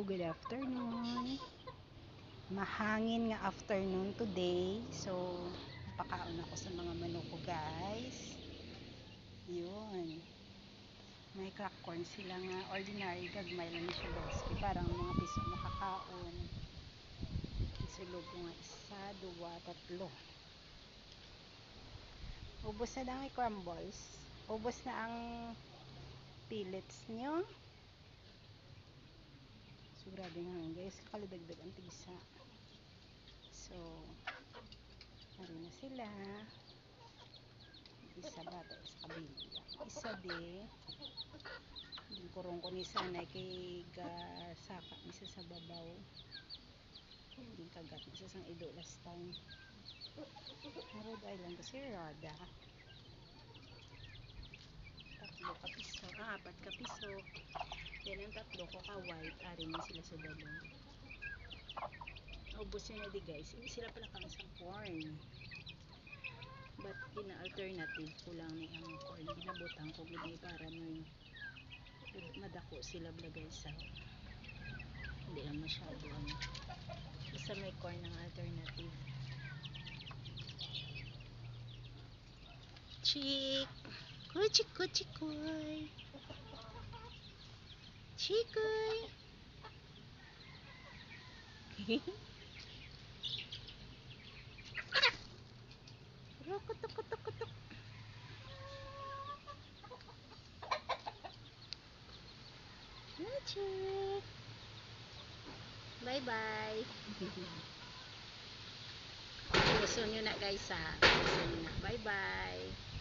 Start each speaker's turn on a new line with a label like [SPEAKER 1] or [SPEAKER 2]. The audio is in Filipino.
[SPEAKER 1] good afternoon. Mahangin nga afternoon today. So, napakaon ako sa mga manok ko, guys. Yun. May crack corn sila nga. Ordinary, gagmay lang siya, guys. Parang mga piso nakakaon. Isulog ko nga 1, 2, 3. Ubos na lang crumbles. Ubos na ang pellets nyo. So, grabe nga guys, kalidagdag ang tigsa. So, narin na sila. Isa bata, isa kabila. Isa di. Yung kurong ko ni sanay kay gasaka isa sa babaw. Yung kagat isa sang ido last time. Rhode Island kasi Rada. 3 ka piso. 4 ka piso. Yan ang 3 ko ka-white. Arin na sila sa dalong. Ubus yun na di guys. Hindi sila pala kang isang corn. But ina-alternative ko lang ni ang corn. Ginabutan ko gini para may madako sila bala guys. Hindi lang masyado. Isa may corn ng alternative. Chick! Kuchikoy! Chikoy! Kutok. Chick! Bye-bye! Gusto nyo na guys ha. Gusto nyo na. Bye-bye!